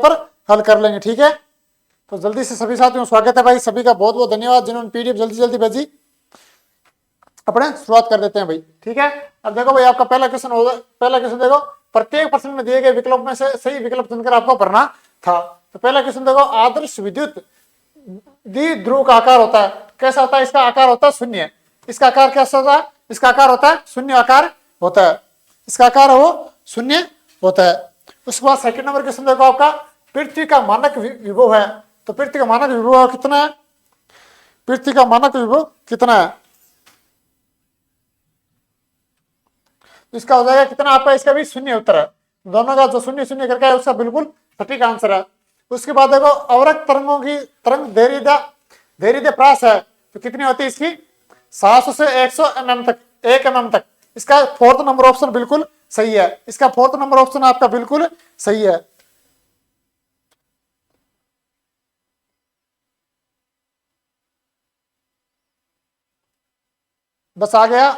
पर हल कर लेंगे। ठीक है, तो जल्दी से सभी साथियों स्वागत है भाई, सभी का बहुत बहुत धन्यवाद जिन्होंने पीडीएफ जल्दी जल्दी भेजी। अपने शुरुआत कर देते हैं भाई। ठीक है, अब देखो भाई आपका पहला क्वेश्चन होगा। पहला क्वेश्चन देखो, प्रत्येक प्रश्न में दिए गए विकल्प में से सही विकल्प चुनकर आपको भरना था। तो पहला क्वेश्चन देखो, आदर्श विद्युत द्विध्रुव का आकार होता है, कैसा होता है? इसका आकार होता है शून्य। इसका आकार कैसा होता है? इसका आकार होता है शून्य आकार होता है। इसका आकार है वो शून्य होता है। उसके बाद सेकंड नंबर क्वेश्चन देखो आपका, पृथ्वी का मानक विभव है। तो पृथ्वी का मानक विभव कितना है? पृथ्वी का मानक विभव कितना है? इसका हो जाएगा कितना आपका? इसका भी शून्य उत्तर है। दोनों का जो शून्य शून्य करके है उसका बिल्कुल सटीक आंसर है। उसके बाद देखो, अवरक्त तरंगों की तरंग धैर्य प्रास है, तो कितनी होती है इसकी? 700 से 100 mm तक, 1 mm तक। इसका फोर्थ नंबर ऑप्शन बिल्कुल सही है। इसका फोर्थ नंबर ऑप्शन आपका बिल्कुल सही है। बस आ गया।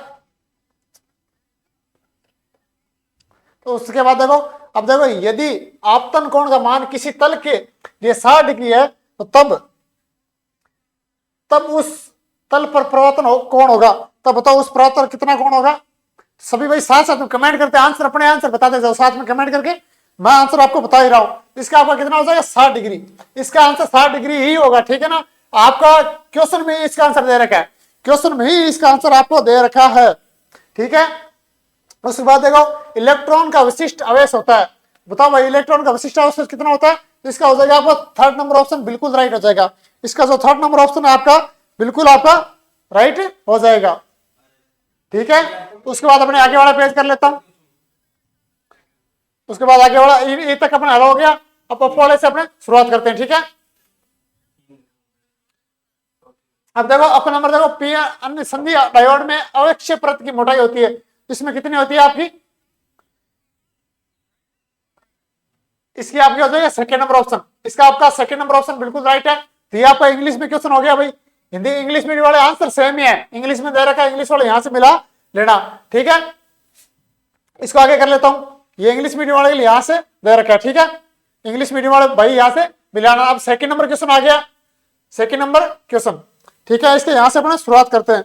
तो उसके बाद देखो, अब देखो यदि आपतन कोण का मान किसी तल के लिए 60 डिग्री है, तो तब उस तल पर प्रवर्तन कौन होगा? तब बताओ उस प्रवर्तन कितना कौन होगा? सभी भाई साथ साथ में कमेंट करते आंसर, अपने आंसर बताते जाओ साथ में कमेंट करके। मैं आंसर आपको बता ही रहा हूं। इसका आपका कितना हो जाएगा? 60 डिग्री। इसका आंसर 60 डिग्री ही होगा। ठीक है ना, आपका क्वेश्चन में इसका आंसर दे रखा है, क्वेश्चन में ही इसका आंसर आपको दे रखा है। ठीक है, उसके बाद देखो, इलेक्ट्रॉन का विशिष्ट आवेश होता है। बताओ भाई इलेक्ट्रॉन का विशिष्ट आवेश कितना होता है? तो इसका हो जाएगा आपका थर्ड नंबर ऑप्शन बिल्कुल राइट हो जाएगा। इसका जो थर्ड नंबर ऑप्शन है आपका बिल्कुल आपका राइट हो जाएगा। ठीक है, उसके बाद अपने आगे वाला पेज कर लेता हूं। उसके बाद आगे वाला ये तक अपना हल हो गया। अब वाले से अपने शुरुआत करते हैं। ठीक है, अब देखो अपना नंबर देखो, पी अन्य संधि डायोड में अवक्षय परत की मोटाई होती है, इसमें कितनी होती है आपकी? इसकी आपकी हो जाएगी सेकेंड नंबर ऑप्शन। इसका आपका सेकेंड नंबर ऑप्शन बिल्कुल राइट है। तो ये आपका इंग्लिश में क्वेश्चन हो गया भाई। हिंदी इंग्लिश मीडियम वाले आंसर सेम ही है, इंग्लिश में दे रखा है, इंग्लिश वाले यहां से मिला लेना। ठीक है, इसको आगे कर लेता हूं। ये इंग्लिश मीडियम वाले के लिए यहां से दे रखा है। ठीक है, इंग्लिश मीडियम वाले भाई यहां से मिलाना। अब सेकेंड नंबर क्वेश्चन आ गया, सेकेंड नंबर क्वेश्चन। ठीक है, इसके यहां से अपना शुरुआत करते हैं।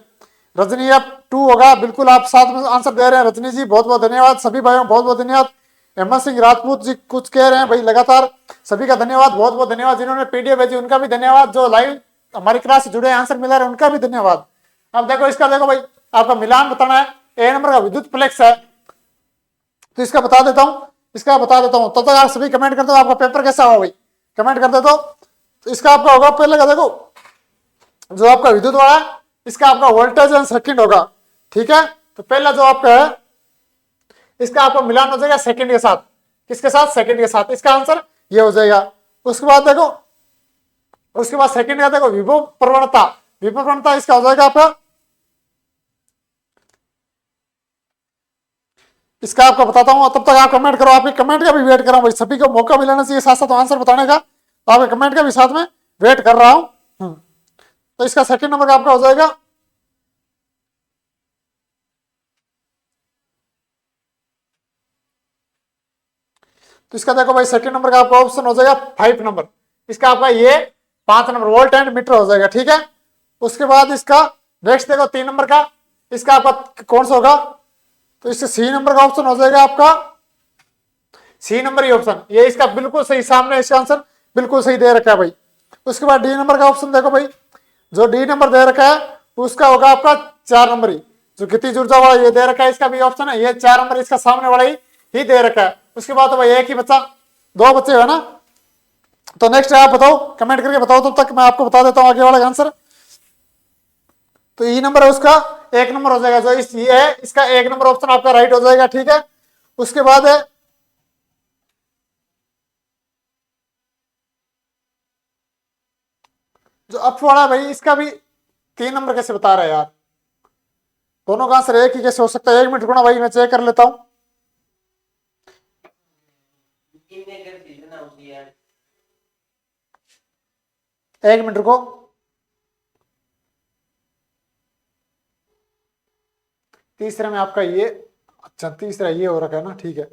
रजनी अब 2 होगा, बिल्कुल आप साथ में आंसर दे रहे हैं। रजनी जी बहुत बहुत धन्यवाद, सभी भाइयों बहुत बहुत धन्यवाद। हेमंत सिंह राजपूत जी कुछ कह रहे हैं भाई लगातार, सभी का धन्यवाद, बहुत बहुत धन्यवाद। जिन्होंने पीडीएफ भेजी उनका भी धन्यवाद, जो लाइव हमारी क्लास से जुड़े आंसर मिला रहे उनका भी धन्यवाद। अब देखो इसका देखो भाई, आपका मिलान बताना है। ए नंबर का विद्युत फ्लेक्स है, तो इसका बता देता हूं, इसका बता देता हूं। तब तक आप सभी कमेंट कर दो आपका पेपर कैसा हुआ भाई, कमेंट कर दे तो इसका आपका होगा पहले का देखो, जो आपका विद्युत वाला है इसका आपका वोल्टेज एंड सेकंड होगा। ठीक है, तो पहला जो आपका है इसका आपको मिलान हो जाएगा सेकंड के साथ। किसके साथ? सेकंड के साथ। इसका आंसर ये हो जाएगा। उसके बाद देखो, उसके बाद सेकंड का देखो विभव प्रवणता, विभव प्रवणता इसका हो जाएगा आपका, इसका आपको बताता हूं। तब तक आप कमेंट करो, आपके कमेंट का भी वेट कर रहा हूं भाई, सभी को मौका मिलाना चाहिए साथ साथ आंसर बताने का, तो आपके कमेंट का भी साथ में वेट कर रहा हूं। तो इसका सेकंड नंबर का आपका हो जाएगा, तो इसका देखो भाई सेकंड नंबर का आपका ऑप्शन हो जाएगा 5 नंबर। इसका आपका ये 5 नंबर वोल्ट एंड मीटर हो जाएगा। ठीक है, उसके बाद इसका नेक्स्ट देखो 3 नंबर का, इसका आपका कौन सा होगा? तो इससे सी नंबर का ऑप्शन हो जाएगा आपका, सी नंबर ही ऑप्शन, ये इसका बिल्कुल सही, सामने इसका आंसर बिल्कुल सही दे रखा है भाई। उसके बाद डी नंबर का ऑप्शन देखो भाई, जो डी नंबर दे रखा है उसका होगा आपका 4 नंबर ही, जो गतिज ऊर्जा वाला ये दे रखा है इसका भी ऑप्शन है, ये 4 नंबर इसका सामने वाला ही दे रखा है। उसके बाद तो भाई एक ही बच्चा, 2 बच्चे है ना। तो नेक्स्ट आप बताओ, कमेंट करके बताओ, तब तक मैं आपको बता देता हूं आगे वाला आंसर। तो ई नंबर है उसका 1 नंबर हो जाएगा, जो इस ये है इसका 1 नंबर ऑप्शन आपका राइट हो जाएगा। ठीक है, उसके बाद है जो अप वाला भाई, इसका भी 3 नंबर कैसे बता रहा है यार, दोनों का आंसर एक ही कैसे हो सकता है? 1 मिनट रुकना भाई, मैं चेक कर लेता हूं। एक मिनट रुको, तीसरे में आपका ये, अच्छा तीसरा ये हो रखा है ना। ठीक है,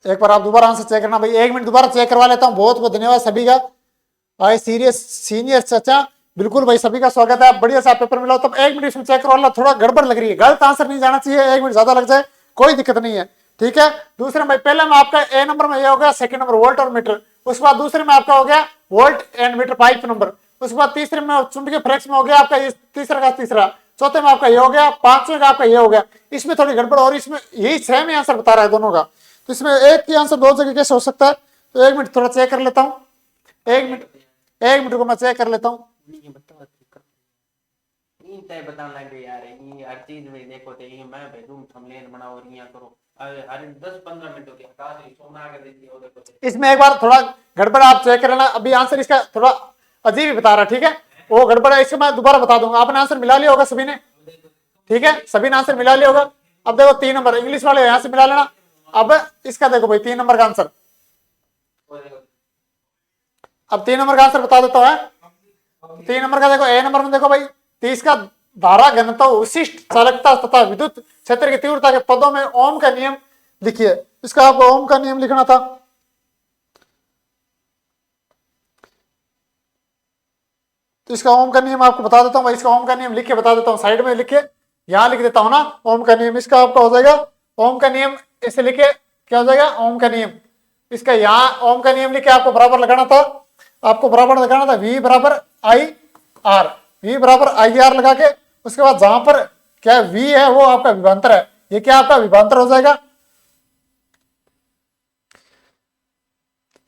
एक बार आप दोबारा आंसर चेक करना भाई, 1 मिनट दोबारा चेक करवा लेता हूँ। बहुत बहुत धन्यवाद सभी का भाई, सीरियस सीनियर चाचा बिल्कुल भाई, सभी का स्वागत है। बढ़िया सा पेपर मिला, तब 1 मिनट इसमें चेक करवा लो, थोड़ा गड़बड़ लग रही है, गलत आंसर नहीं जाना चाहिए, 1 मिनट ज्यादा लग जाए कोई दिक्कत नहीं है, ठीक है। दूसरे में पहले में आपका ए नंबर में ये हो गया, सेकंड नंबर वोल्ट और मीटर, उसके बाद दूसरे में आपका हो गया volt and meter pipe number, उसके बाद तीसरे में चुंबकीय फ्लक्स में हो गया आपका तीसरा का तीसरा, चौथे में आपका ये हो गया, पांचवें का आपका ये हो गया। इसमें थोड़ी गड़बड़ और इसमें यही सेम ही आंसर बता रहा है दोनों का, तो इसमें एक ही आंसर दो जगह कैसे हो सकता है। तो 1 मिनट थोड़ा चेक कर लेता हूँ, 1 मिनट को मैं चेक कर लेता हूँ। बताने लग गए यार, ये हर चीज में देखो तो ये मैं भेजूं थंबनेल बनाओ और ये करो, हर 10-15 मिनट हो गया कहां से सोना के देती हो देखो। इसमें एक बार थोड़ा गड़बड़ आप चेक कर लेना, अभी आंसर इसका थोड़ा अजीब ही बता रहा है, ठीक है, वो गड़बड़ है, इसको मैं दोबारा बता दूंगा। आपने आंसर मिला लिया होगा सभी ने, ठीक है, सभी ने आंसर मिला लिया होगा। अब देखो 3 नंबर इंग्लिश वाले यहां से मिला लेना। अब इसका देखो भाई 3 नंबर का आंसर, अब 3 नंबर का आंसर बता देता हूं। 3 नंबर का देखो, ए नंबर में देखो भाई, 30 का धारा घनत्व विशिष्ट चालकता तथा विद्युत क्षेत्र की तीव्रता के पदों में ओम का नियम लिखिए। इसका आपको ओम का नियम लिखना था, तो इसका ओम का नियम आपको बता देता हूं भाई, इसका ओम का नियम लिख के बता देता हूं, साइड में लिख के यहां लिख देता हूं ना ओम का नियम। इसका आपका हो जाएगा ओम का नियम, इसे लिखे क्या हो जाएगा ओम का नियम। इसका यहाँ ओम का नियम लिख के आपको बराबर लगाना था, आपको बराबर लगाना था V बराबर आई आर, V बराबर आई आर लगा के उसके बाद जहां पर क्या V है वो आपका विभवांतर है, ये क्या आपका विभवांतर हो जाएगा,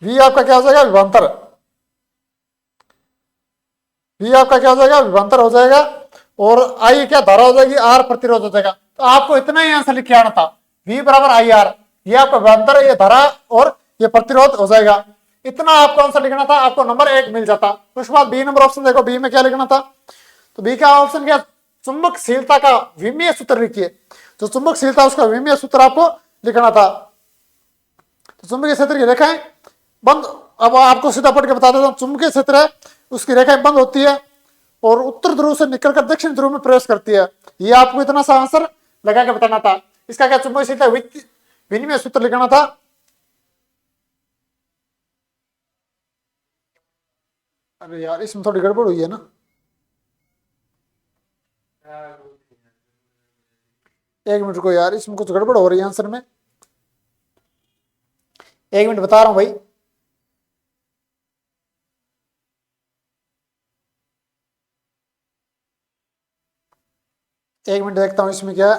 V आपका क्या हो जाएगा विभवांतर, V आपका क्या हो जाएगा विभवांतर हो जाएगा, और I क्या धारा हो जाएगी, R प्रतिरोध हो जाएगा। तो आपको इतना ही आंसर लिख के आना था, V बराबर आई आर, ये आपका विभवांतर है, ये धारा और ये प्रतिरोध हो जाएगा। इतना आपको आंसर लिखना था, आपको नंबर 1 मिल जाता। उसके बाद बी नंबर ऑप्शन देखो, बी में क्या लिखना था, तो बी का ऑप्शन क्या, चुंबकशीलता का विमीय सूत्र लिखिए। जो चुंबकशीलता उसका विमीय सूत्र आपको लिखना था। तो चुंबकीय क्षेत्र की रेखाएं बंद, अब आपको सीधा पढ़ के बता देता हूं, चुंबकीय क्षेत्र है उसकी रेखाएं बंद होती है और उत्तर ध्रुव से निकलकर दक्षिण ध्रुव में प्रवेश करती है। ये आपको इतना सा आंसर लगा के बताना था। इसका क्या चुंबकशीलता विनिमय सूत्र लिखना था, अरे यार इसमें थोड़ी गड़बड़ हुई है ना, एक मिनट को यार, इसमें कुछ गड़बड़ हो रही है आंसर में, 1 मिनट बता रहा हूं भाई। एक मिनट देखता हूं इसमें क्या,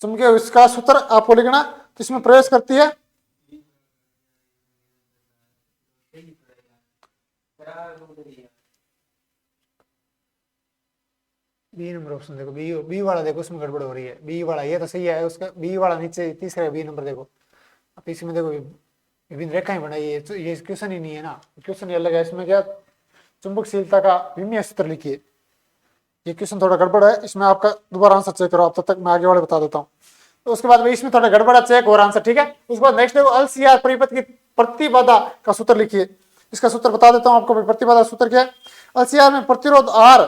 चुंबकीय इसका सूत्र आपको लिखना, तो इसमें प्रवेश करती है बी नंबर ऑप्शन देखो, बी वाला देखो, उसमें गड़बड़ हो रही है, बी वाला ये तो सही है, उसका बी वाला नीचे तीसरा बी नंबर देखो। अब इसमें देखो विभिन्न रेखाएं बनाई है, तो ये क्वेश्चन ही नहीं है ना, क्वेश्चन ही अलग है। इसमें क्या चुंबकशीलता का विमीय सूत्र लिखिए, ये क्वेश्चन थोड़ा गड़बड़ है, इसमें आपका दोबारा आंसर चेक करो आप, तब तक मैं आगे वाले बता देता हूँ। तो उसके बाद इसमें थोड़ा गड़बड़ा चेक हो रहा आंसर, ठीक है। उसके बाद नेक्स्ट देखो, LCR परिपथ की प्रतिबाधा का सूत्र लिखिए। इसका सूत्र बता देता हूँ आपको, प्रतिबाधा सूत्र क्या है। LCR में प्रतिरोध R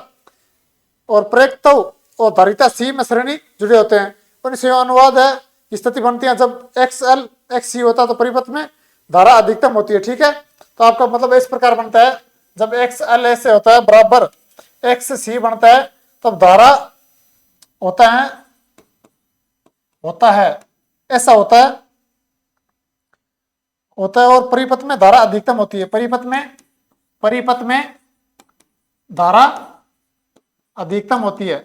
और प्रेरकत्व और धारिता C में श्रेणी जुड़े होते हैं, और इससे अनुवाद है स्थिति बनती है जब XL XC होता है तो परिपथ में धारा अधिकतम होती है, ठीक है। तो आपका मतलब इस प्रकार बनता है, जब XL ऐसे होता है बराबर XC बनता है, तब धारा होता है ऐसा होता है और परिपथ में धारा अधिकतम होती है, परिपथ में धारा अधिकतम होती है,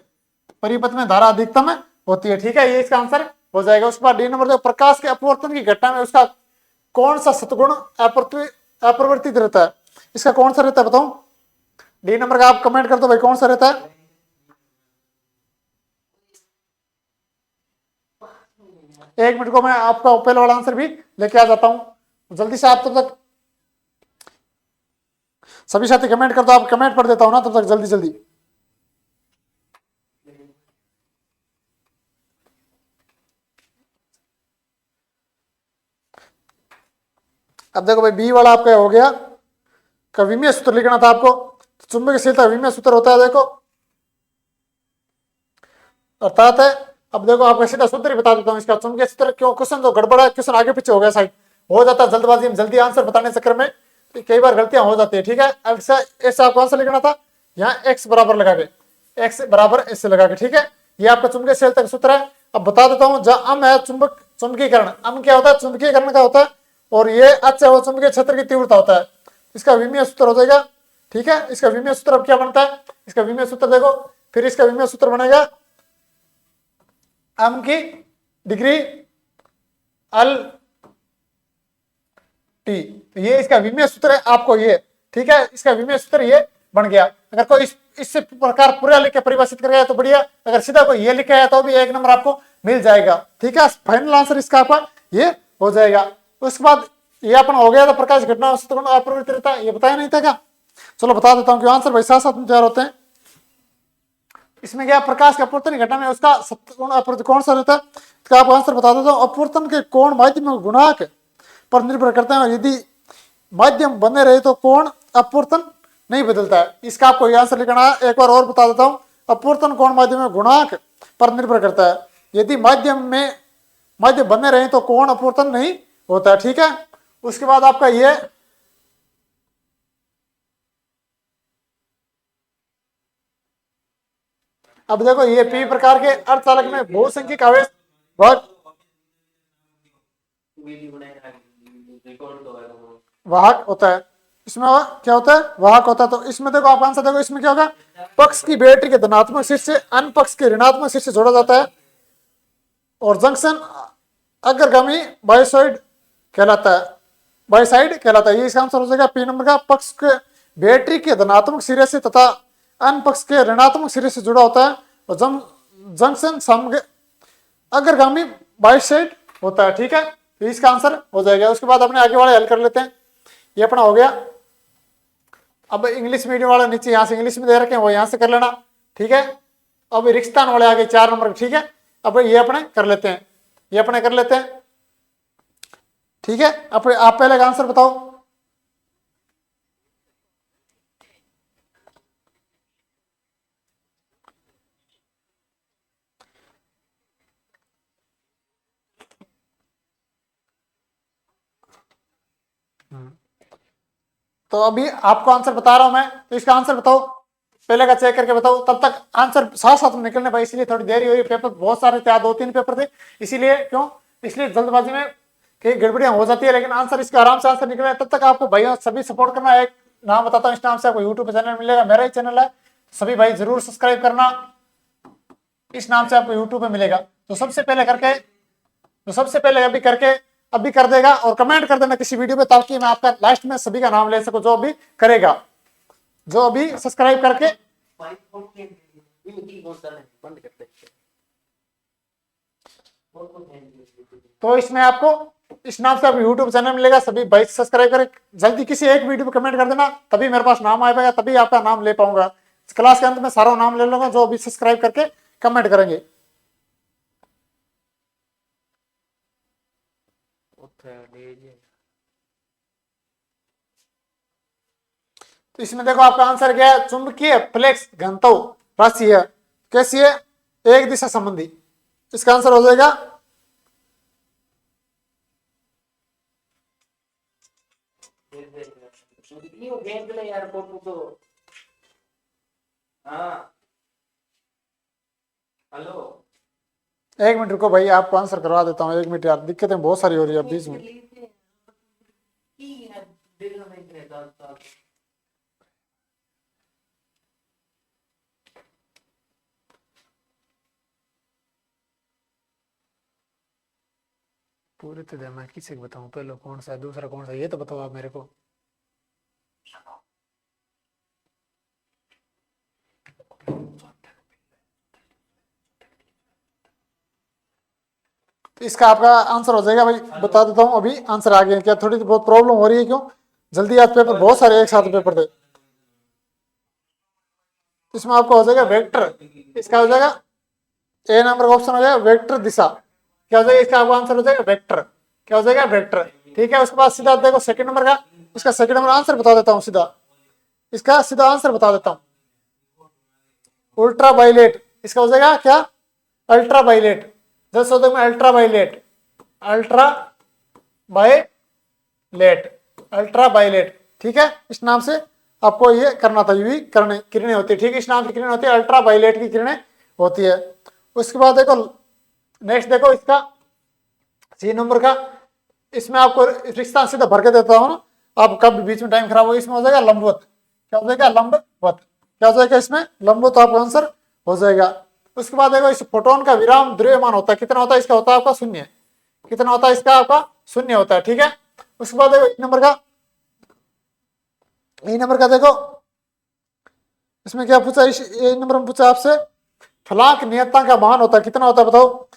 परिपथ में धारा अधिकतम होती है, ठीक है। ये इसका आंसर हो जाएगा। उसके बाद डी नंबर देखो, प्रकाश के अपवर्तन की घटना में उसका कौन सा सतगुण अपरिवर्तित रहता है, इसका कौन सा रहता है बताऊं। डी नंबर का आप कमेंट कर दो भाई, कौन सा रहता है। एक मिनट को मैं आपका पहले वाला आंसर भी लेके आ जाता हूं, जल्दी से आप तब तक सभी साथी कमेंट कर दो, आप कमेंट पढ़ देता हूं ना तब तक, जल्दी जल्दी। अब देखो भाई, बी वाला आपका हो गया, का विमीय सूत्र लिखना था आपको। तो चुंबकीयशीलता विमीय सूत्र होता है देखो, अर्थात है अब देखो आपका सीधा सूत्र ही बता देता हूँ इसका। चुंबकीय सूत्र क्यों क्वेश्चन जो गड़बड़ है, क्वेश्चन आगे पीछे हो गया साइड, हो जाता है जल्दबाजी में, जल्दी आंसर बताने के चक्कर में तो कई बार गलतियां हो जाती है। ठीक है, ऐसा ऐसा आपको आंसर लिखना था, यहाँ एक्स बराबर लगा के, एक्स बराबर ऐसे लगा के। ठीक है, ये आपका चुंबकीय क्षेत्र का सूत्र है। अब बता देता हूँ, जहाँ अम है चुंबक चुंबकीकरण, अम क्या होता है, चुंबकीकरण का होता है, और ये अच्छा वो चुंबकीय क्षेत्र की तीव्रता होता है, इसका विमीय सूत्र हो जाएगा। ठीक है, इसका विमीय सूत्र अब क्या बनता है, इसका विमीय सूत्र देखो, फिर इसका विमीय सूत्र बनेगा अम की डिग्री अल टी, तो ये इसका विमीय सूत्र है आपको ये। ठीक है, इसका विमीय सूत्र ये बन गया। अगर कोई इससे प्रकार पूरा लिख के परिभाषित कर गया तो बढ़िया, अगर सीधा कोई ये लिखा है तो भी 1 नंबर आपको मिल जाएगा। ठीक है, फाइनल आंसर इसका आपका ये हो जाएगा। उसके बाद ये अपना हो गया था प्रकाश घटना अपरिवर्तित, ये बताया नहीं था क्या, चलो बता देता हूँ कि आंसर भाई साथ साथ में तैयार होते हैं। इसमें क्या प्रकाश के अपवर्तन घटना में उसका कौन सा रहता है, इसका आप आंसर बता देता हूँ। अपवर्तन के कोण माध्यम गुणांक पर निर्भर करते हैं, और यदि माध्यम बने रहे तो कोण अपवर्तन नहीं बदलता है। इसका आपको ये आंसर लिखना है। एक बार और बता देता हूँ, अपवर्तन कोण माध्यम में गुणांक पर निर्भर करता है, यदि माध्यम बने रहे तो कोण अपवर्तन नहीं होता है। ठीक है, उसके बाद आपका ये अब देखो, ये पी प्रकार के अर्धचालक में बहुसंख्यक आवेश वाहक होता है। इसमें क्या होता है, वाहक होता है। तो इसमें देखो आप आंसर देखो, इसमें क्या होगा, पक्ष की बैटरी के धनात्मक शीर्ष से अन्य पक्ष के ऋणात्मक शीर्ष से जोड़ा जाता है, और जंक्शन अग्रगामी बायोसाइड कहलाता है, बायोसाइड कहलाता है। ये इसका आंसर हो जाएगा पी नंबर का। पक्ष के बैटरी के धनात्मक सिरे से तथा अन्य पक्ष के ऋणात्मक सिरे से जुड़ा होता है, और जंक्शन अग्रगामी बायोसाइड होता है। ठीक है, तो इसका आंसर हो जाएगा। उसके बाद अपने आगे वाले हल कर लेते हैं। ये अपना हो गया। अब इंग्लिश मीडियम वाले नीचे यहाँ से इंग्लिश में दे रखे हैं, वो यहाँ से कर लेना। ठीक है, अब रिक्तान वाले आगे 4 नंबर। ठीक है, अब ये अपने कर लेते हैं, ये अपने कर लेते हैं। ठीक है, अब आप पहले का आंसर बताओ। तो अभी आपको आंसर बता रहा हूं मैं, तो इसका आंसर बताओ, पहले का चेक करके बताओ, तब तक आंसर साथ साथ में निकलने पाए, इसलिए थोड़ी देरी हुई। पेपर बहुत सारे थे, 2-3 पेपर थे, इसीलिए क्यों, इसलिए जल्दबाजी में कई गड़बड़ियां हो जाती है, लेकिन आंसर इसका आराम से आंसर निकले। तब तक आपको भाइयों सभी सपोर्ट करना। एक नाम बताता हूँ, इस नाम से आपको यूट्यूब चैनल मिलेगा, मेरा ही चैनल है, सभी भाई जरूर सब्सक्राइब करना, इस नाम से आपको यूट्यूब पे मिलेगा। तो सबसे पहले अभी कर देगा, और कमेंट कर देना किसी वीडियो पे, ताकि मैं आपका लास्ट में सभी का नाम ले सकूं, जो अभी करेगा, जो अभी सब्सक्राइब करके। तो इसमें आपको इस नाम से आपको यूट्यूब चैनल मिलेगा, सभी भाई सब्सक्राइब करें। जल्दी किसी एक वीडियो पे कमेंट कर देना, तभी मेरे पास नाम आ पाएगा, तभी आपका नाम ले पाऊंगा। क्लास के अंत में सारा नाम ले लूंगा जो अभी सब्सक्राइब करके कमेंट करेंगे। तो इसमें देखो आपका आंसर क्या है, चुंबकीय फ्लेक्स घनत्व राशि है, कैसी है, एक दिशा संबंधी। इसका आंसर हो जाएगा यार फोटो तो। हाँ हेलो, 1 मिनट रुको भाई, आपको आंसर करवा देता हूँ। 1 मिनट यार, दिक्कतें बहुत सारी हो रही है बीच में। पूरे तो मैं किसी को बताऊं, पहले कौन सा है दूसरा कौन सा, ये तो बताओ आप मेरे को। तो इसका आपका आंसर हो जाएगा भाई, बता देता हूँ अभी आंसर आ गया। क्या थोड़ी बहुत प्रॉब्लम हो रही है, क्यों जल्दी आज पेपर बहुत सारे एक साथ पेपर थे। इसमें आपको हो जाएगा वेक्टर, इसका हो जाएगा ए नंबर का ऑप्शन हो जाएगा वेक्टर दिशा। क्या हो जाएगा इसका आपका आंसर हो जाएगा वेक्टर, क्या हो जाएगा वेक्टर। ठीक है, उसके बाद सीधा देखो सेकंड नंबर का, इसका सेकंड नंबर आंसर बता देता हूँ सीधा, इसका सीधा आंसर बता देता हूँ, अल्ट्रा वायलेट। इसका हो जाएगा क्या, अल्ट्रा वायलेट, जैसे होता है ultra violet, ultra violet, ultra violet, ठीक है। इस नाम से आपको ये करना था, यूवी किरणें होती है, ठीक है, इस नाम की किरणें होती है, अल्ट्रा वायलेट की किरणें होती है। उसके बाद देखो नेक्स्ट, देखो इसका सी नंबर का, इसमें आपको रिश्ता सीधा भर के देता हूँ ना, आप कब बीच में टाइम खराब हो, इसमें हो जाएगा लंबवत, क्या हो जाएगा लंबवत, क्या हो जाएगा इसमें लंबवत, आपका आंसर हो जाएगा। उसके बाद देखो इस फोटोन का विराम द्रव्यमान होता है, कितना होता है इसका, होता है आपका शून्य, कितना होता है इसका, आपका शून्य होता है, ठीक है। उसके बाद देखो ई नंबर का देखो इसमें क्या पूछा, इस ए नंबर में पूछा आपसे फलांक नियतता का मान होता है, कितना होता है बताओ,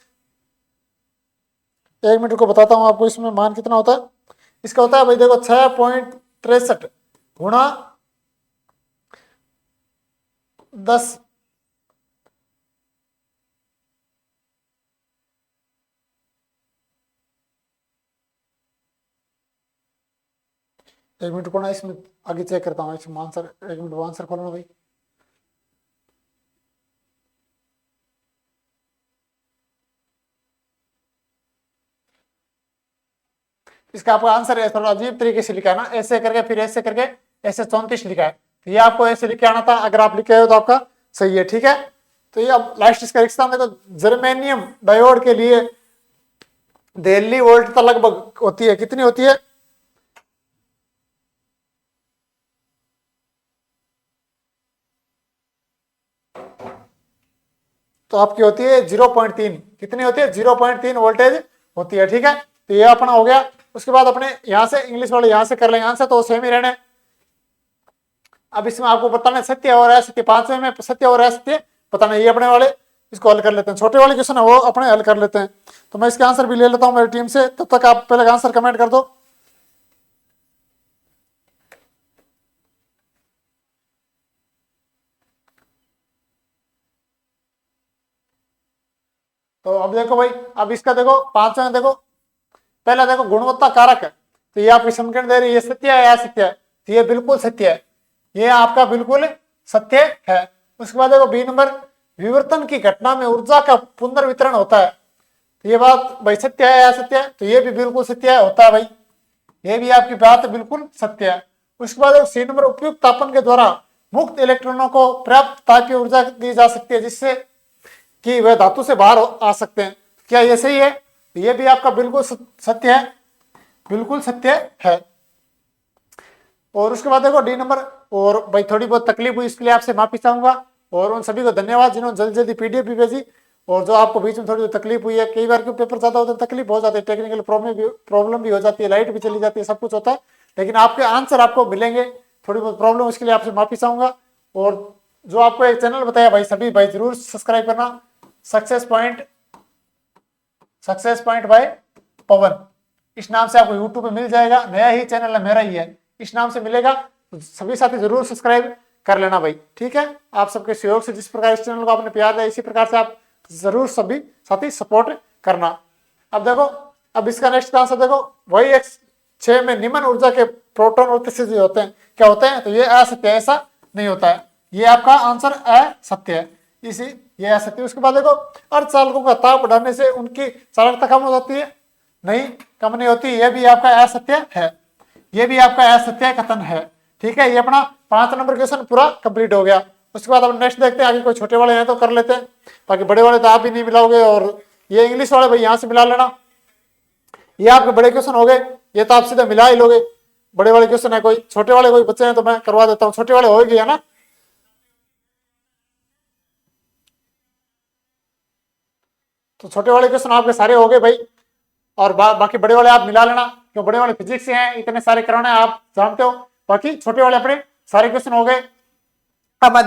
1 मिनट को बताता हूं आपको, इसमें मान कितना होता है इसका, होता है भाई देखो 6.63 गुणा 10, एक मिनट को ना इसमें आगे चेक करता हूँ, इसमें आंसर, 1 मिनट आंसर खोलो ना भाई। इसका आपका आंसर है थोड़ा अजीब तरीके से लिखा है ना, ऐसे करके फिर ऐसे करके ऐसे 34 लिखा है, तो ये आपको ऐसे लिख के आना था, अगर आप लिखे हो तो आपका सही है, ठीक है। तो ये अब लास्ट इसका रिश्ता देखो, जर्मेनियम डायोड के लिए दिल्ली वोल्ट लगभग होती है, कितनी होती है, तो आपकी होती है 0.3, कितनी होती है 0.3 वोल्टेज होती है, ठीक है। तो ये अपना हो गया। उसके बाद अपने यहां से इंग्लिश वाले यहां से कर लेंगे आंसर, तो सेम ही रहने। अब इसमें आपको बताना सत्य और असत्य, 5वें में सत्य और असत्य बताना, ये अपने वाले इसको हल कर लेते हैं, छोटे वाले क्वेश्चन है वो अपने हल कर लेते हैं। तो मैं इसके आंसर भी ले लेता हूं मेरी टीम से, तब तक आप पहले आंसर कमेंट कर दो। तो अब देखो भाई, अब इसका देखो 5वें देखो, पहला देखो गुणवत्ता कारक है, तो ये आपकी समीकरण दे रही है, ये सत्य है या असत्य है, तो ये बिल्कुल सत्य है, ये आपका बिल्कुल सत्य है। उसके बाद देखो बी नंबर, विवर्तन की घटना में ऊर्जा का पुनर्वितरण होता है, तो ये बात भाई सत्य है या असत्य है, तो ये भी बिल्कुल सत्य है, होता है भाई, ये भी आपकी बात बिल्कुल सत्य है। उसके बाद सी नंबर, उपयुक्त तापन के द्वारा मुक्त इलेक्ट्रॉनों को पर्याप्त तापीय ऊर्जा दी जा सकती है, जिससे कि वह धातु से बाहर आ सकते हैं, क्या ये सही है, तो ये भी आपका बिल्कुल सत्य है, बिल्कुल सत्य है। और उसके बाद देखो डी नंबर, और भाई थोड़ी बहुत तकलीफ हुई इसके लिए आपसे माफी चाहूंगा, और उन सभी को धन्यवाद जिन्होंने जल्दी जल्दी पीडीएफ भी भेजी, और जो आपको बीच में थोड़ी तकलीफ हुई है, कई बार क्यों पेपर ज्यादा होता है तकलीफ हो जाती है, टेक्निकल प्रॉब्लम भी हो जाती है, लाइट भी चली जाती है, सब कुछ होता है, लेकिन आपके आंसर आपको मिलेंगे, थोड़ी बहुत प्रॉब्लम, उसके लिए आपसे माफी चाहूंगा। और जो आपको एक चैनल बताया भाई, सभी भाई जरूर सब्सक्राइब करना, सक्सेस पॉइंट बाय पवन, इस नाम से आपको यूट्यूब पे मिल जाएगा, नया ही चैनल है, मेरा ही है, इस नाम से मिलेगा, तो सभी साथी जरूर सब्सक्राइब कर लेना भाई, ठीक है। आप सबके सहयोग से जिस प्रकार इस चैनल को आपने प्यार दिया, इसी प्रकार से आप जरूर सभी साथी सपोर्ट करना। अब देखो, अब इसका नेक्स्ट आंसर देखो, वही X6 में निम्न ऊर्जा के प्रोटॉन और उत्तेजित होते हैं, क्या होते हैं, तो ये असत्य, ऐसा नहीं होता है, ये आपका आंसर असत्य है, इसी ये असत्य। उसके बाद देखो, अर्धचालकों का ताप बढ़ाने से उनकी चालकता कम हो जाती है, नहीं कम नहीं होती, ये भी आपका असत्य है, ये भी आपका असत्य कथन है, ठीक है। ये अपना 5 नंबर क्वेश्चन पूरा कंप्लीट हो गया। उसके बाद अब नेक्स्ट देखते हैं, आगे कोई छोटे वाले हैं तो कर लेते हैं, बाकी बड़े वाले तो आप भी नहीं मिलाओगे, और ये इंग्लिश वाले भाई यहाँ से मिला लेना, ये आपके बड़े क्वेश्चन हो गए, ये तो आप सीधे मिला ही लोगे, बड़े वाले क्वेश्चन है, कोई छोटे वाले कोई बच्चे हैं तो मैं करवा देता हूँ, छोटे वाले हो गए है ना, तो छोटे वाले क्वेश्चन आपके सारे हो गए भाई, और बाकी बड़े वाले आप मिला लेना, क्यों बड़े वाले फिजिक्स से हैं, इतने सारे कराने आप जानते हो, बाकी छोटे वाले अपने सारे क्वेश्चन हो गए। अब मैं